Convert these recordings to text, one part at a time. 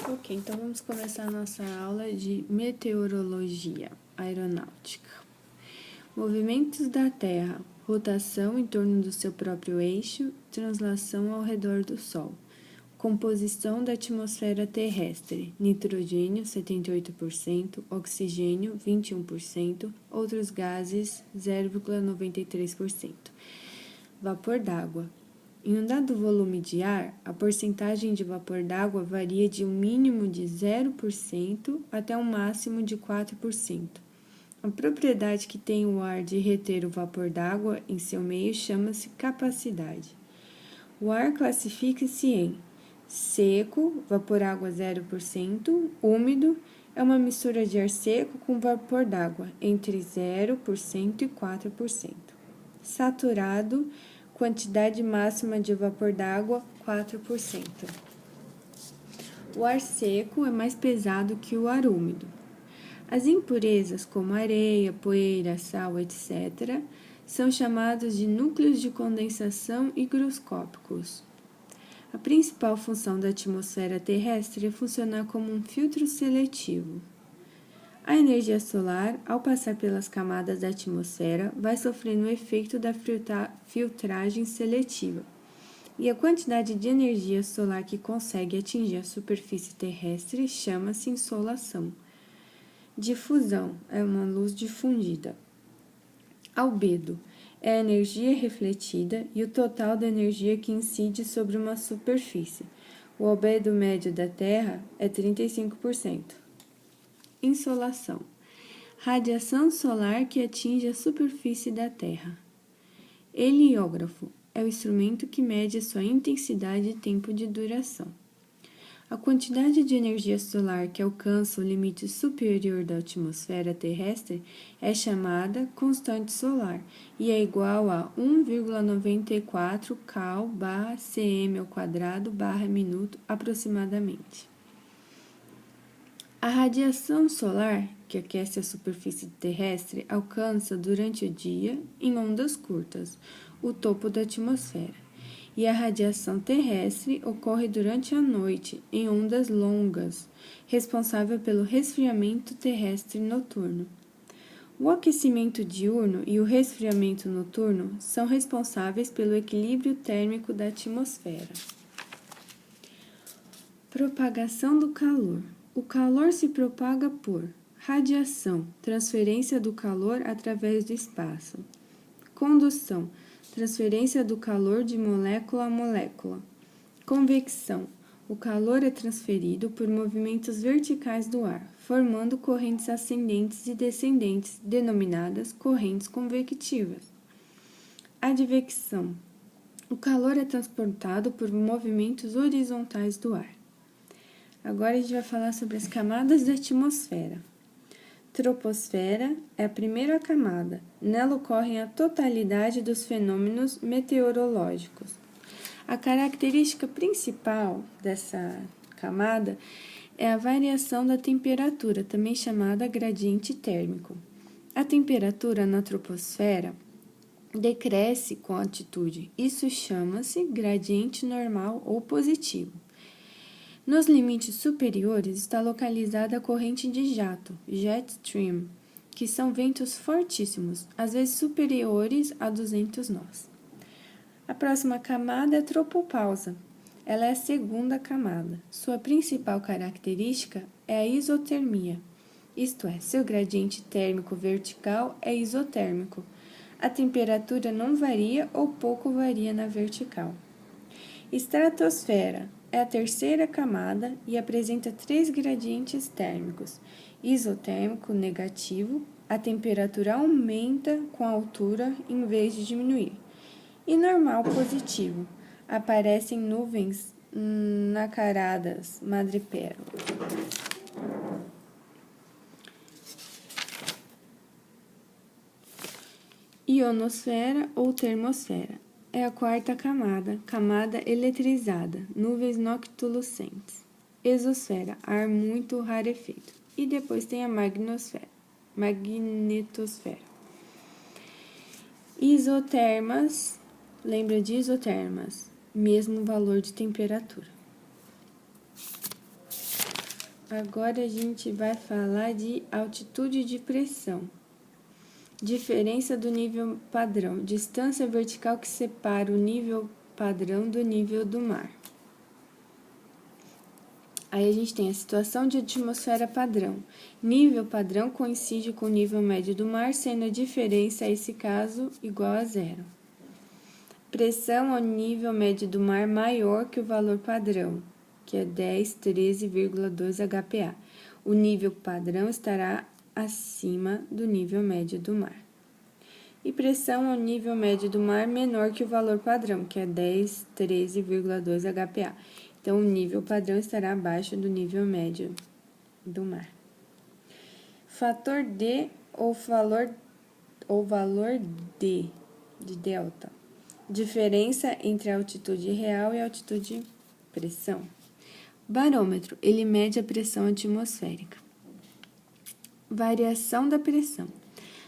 Ok, então vamos começar a nossa aula de meteorologia aeronáutica. Movimentos da Terra, rotação em torno do seu próprio eixo, translação ao redor do Sol. Composição da atmosfera terrestre: nitrogênio 78%, oxigênio 21%, outros gases 0,93%. Vapor d'água. Em um dado volume de ar, a porcentagem de vapor d'água varia de um mínimo de 0% até um máximo de 4%. A propriedade que tem o ar de reter o vapor d'água em seu meio chama-se capacidade. O ar classifica-se em seco, vapor água 0%, úmido, é uma mistura de ar seco com vapor d'água, entre 0% e 4%. Saturado, quantidade máxima de vapor d'água, 4%. O ar seco é mais pesado que o ar úmido. As impurezas, como areia, poeira, sal, etc., são chamadas de núcleos de condensação higroscópicos. A principal função da atmosfera terrestre é funcionar como um filtro seletivo. A energia solar, ao passar pelas camadas da atmosfera, vai sofrendo o efeito da filtragem seletiva, e a quantidade de energia solar que consegue atingir a superfície terrestre chama-se insolação. Difusão é uma luz difundida. Albedo é a energia refletida e o total da energia que incide sobre uma superfície. O albedo médio da Terra é 35%. Insolação. Radiação solar que atinge a superfície da Terra. Heliógrafo é o instrumento que mede a sua intensidade e tempo de duração. A quantidade de energia solar que alcança o limite superior da atmosfera terrestre é chamada constante solar e é igual a 1,94 cal/cm²/minuto aproximadamente. A radiação solar, que aquece a superfície terrestre, alcança durante o dia, em ondas curtas, o topo da atmosfera, e a radiação terrestre ocorre durante a noite, em ondas longas, responsável pelo resfriamento terrestre noturno. O aquecimento diurno e o resfriamento noturno são responsáveis pelo equilíbrio térmico da atmosfera. Propagação do calor. O calor se propaga por radiação, transferência do calor através do espaço. Condução, transferência do calor de molécula a molécula. Convecção, o calor é transferido por movimentos verticais do ar, formando correntes ascendentes e descendentes, denominadas correntes convectivas. Advecção, o calor é transportado por movimentos horizontais do ar. Agora a gente vai falar sobre as camadas da atmosfera. Troposfera é a primeira camada. Nela ocorrem a totalidade dos fenômenos meteorológicos. A característica principal dessa camada é a variação da temperatura, também chamada gradiente térmico. A temperatura na troposfera decresce com a altitude. Isso chama-se gradiente normal ou positivo. Nos limites superiores está localizada a corrente de jato, jet stream, que são ventos fortíssimos, às vezes superiores a 200 nós. A próxima camada é a tropopausa. Ela é a segunda camada. Sua principal característica é a isotermia, isto é, seu gradiente térmico vertical é isotérmico. A temperatura não varia ou pouco varia na vertical. Estratosfera é a terceira camada e apresenta 3 gradientes térmicos. Isotérmico negativo, a temperatura aumenta com a altura em vez de diminuir. E normal positivo, aparecem nuvens nacaradas, madrepérola. Ionosfera ou termosfera é a quarta camada, camada eletrizada, nuvens noctilucentes. Exosfera, ar muito rarefeito. E depois tem a magnetosfera. Isotermas, lembra de isotermas, mesmo valor de temperatura. Agora a gente vai falar de altitude de pressão. Diferença do nível padrão. Distância vertical que separa o nível padrão do nível do mar. Aí a gente tem a situação de atmosfera padrão. Nível padrão coincide com o nível médio do mar, sendo a diferença, nesse caso, igual a zero. Pressão ao nível médio do mar maior que o valor padrão, que é 1013,2 HPa. O nível padrão estará acima do nível médio do mar. E pressão ao nível médio do mar menor que o valor padrão, que é 1013,2 HPa. Então, o nível padrão estará abaixo do nível médio do mar. Fator D ou valor D, de delta. Diferença entre a altitude real e a altitude pressão. Barômetro, ele mede a pressão atmosférica. Variação da pressão.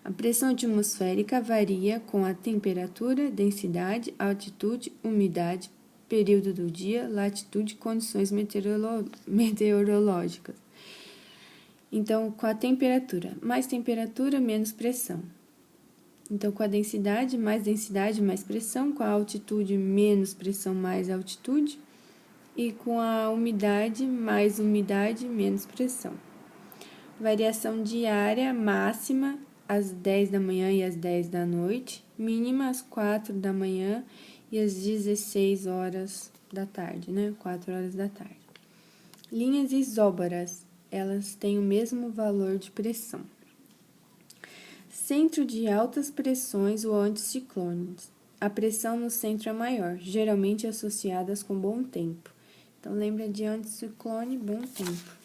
A pressão atmosférica varia com a temperatura, densidade, altitude, umidade, período do dia, latitude e condições meteorológicas. Então, com a temperatura, menos pressão. Então, com a densidade, mais pressão. Com a altitude, menos pressão, mais altitude. E com a umidade, menos pressão. Variação diária máxima às 10 da manhã e às 10 da noite, mínima às 4 da manhã e às 16 horas da tarde, 4 horas da tarde. Linhas isóbaras, elas têm o mesmo valor de pressão. Centro de altas pressões ou anticiclones. A pressão no centro é maior, geralmente associadas com bom tempo. Então, lembra de anticiclone, bom tempo.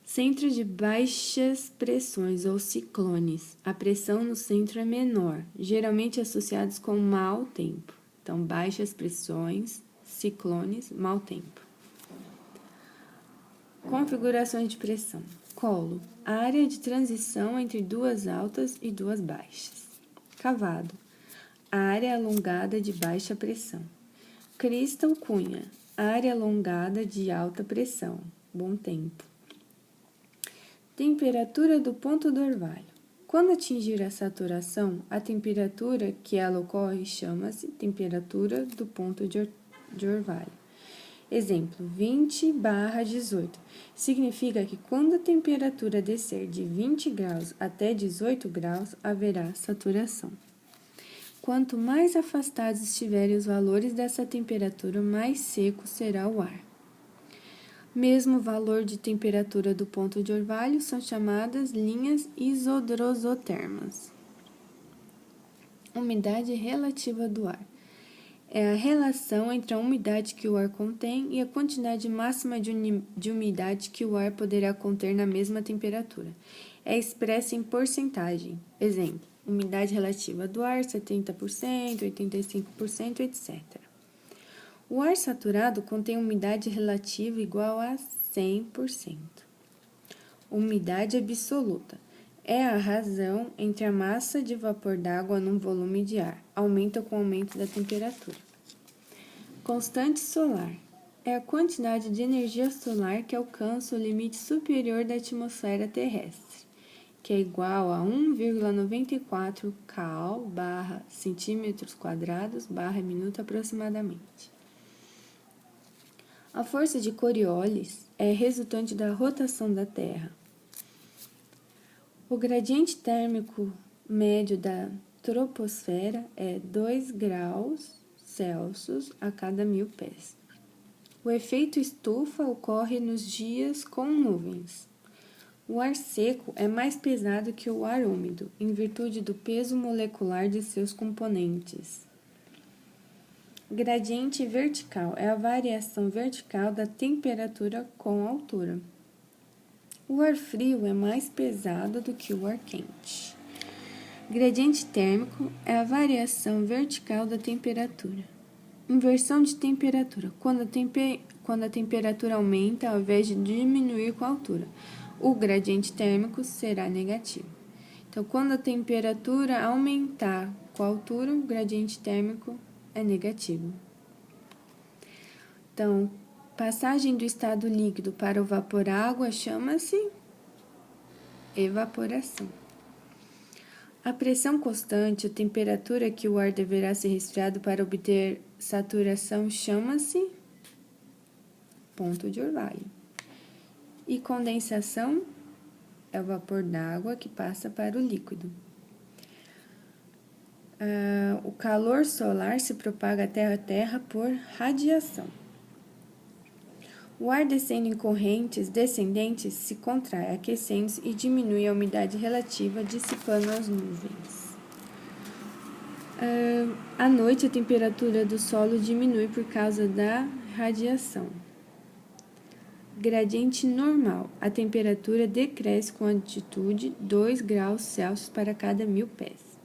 Centro de baixas pressões ou ciclones. A pressão no centro é menor, geralmente associados com mau tempo. Então, baixas pressões, ciclones, mau tempo. Configurações de pressão. Colo, a área de transição entre duas altas e duas baixas. Cavado, a área alongada de baixa pressão. Crista ou cunha, a área alongada de alta pressão. Bom tempo. Temperatura do ponto do orvalho. Quando atingir a saturação, a temperatura que ela ocorre chama-se temperatura do ponto de orvalho. Exemplo, 20/18. Significa que quando a temperatura descer de 20 graus até 18 graus, haverá saturação. Quanto mais afastados estiverem os valores dessa temperatura, mais seco será o ar. Mesmo valor de temperatura do ponto de orvalho são chamadas linhas isodrosotermas. Umidade relativa do ar. É a relação entre a umidade que o ar contém e a quantidade máxima de umidade que o ar poderá conter na mesma temperatura. É expressa em porcentagem. Exemplo, umidade relativa do ar, 70%, 85%, etc. O ar saturado contém umidade relativa igual a 100%. Umidade absoluta. É a razão entre a massa de vapor d'água num volume de ar. Aumenta com o aumento da temperatura. Constante solar. É a quantidade de energia solar que alcança o limite superior da atmosfera terrestre, que é igual a 1,94 cal/cm²/minuto aproximadamente. A força de Coriolis é resultante da rotação da Terra. O gradiente térmico médio da troposfera é 2 graus Celsius a cada 1000 pés. O efeito estufa ocorre nos dias com nuvens. O ar seco é mais pesado que o ar úmido, em virtude do peso molecular de seus componentes. Gradiente vertical é a variação vertical da temperatura com a altura. O ar frio é mais pesado do que o ar quente. Gradiente térmico é a variação vertical da temperatura. Inversão de temperatura, quando a temperatura aumenta ao invés de diminuir com a altura. O gradiente térmico será negativo. Então, quando a temperatura aumentar com a altura, o gradiente térmico é negativo. Então, Passagem do estado líquido para o vapor água chama-se evaporação. A pressão constante, a temperatura que o ar deverá ser resfriado para obter saturação chama-se ponto de orvalho. E condensação é o vapor d'água que passa para o líquido. O calor solar se propaga até a Terra por radiação. O ar descendo em correntes descendentes se contrai, aquecendo-se e diminui a umidade relativa, dissipando as nuvens. À noite, a temperatura do solo diminui por causa da radiação. Gradiente normal. A temperatura decresce com altitude 2 graus Celsius para cada 1000 pés.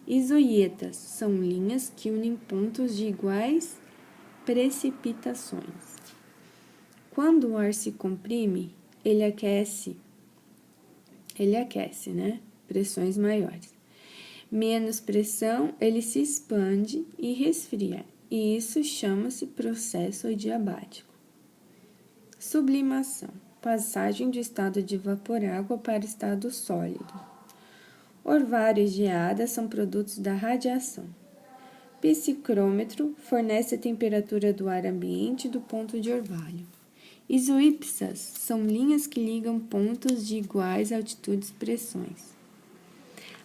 Isoietas são linhas que unem pontos de iguais precipitações. Quando o ar se comprime, ele aquece, né? Pressões maiores. Menos pressão, ele se expande e resfria, e isso chama-se processo adiabático. Sublimação, passagem do estado de vapor-água para o estado sólido. Orvalho e geada são produtos da radiação. Psicrômetro fornece a temperatura do ar ambiente do ponto de orvalho. Isoípsas são linhas que ligam pontos de iguais altitudes e pressões.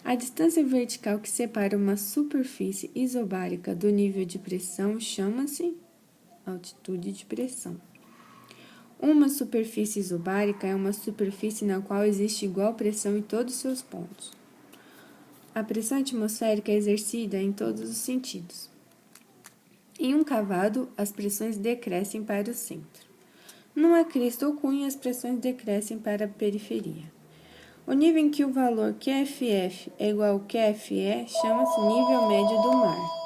A distância vertical que separa uma superfície isobárica do nível de pressão chama-se altitude de pressão. Uma superfície isobárica é uma superfície na qual existe igual pressão em todos os seus pontos. A pressão atmosférica é exercida em todos os sentidos. Em um cavado, as pressões decrescem para o centro. Numa crista ou cunha, as pressões decrescem para a periferia. O nível em que o valor QFF é igual ao QFE chama-se nível médio do mar.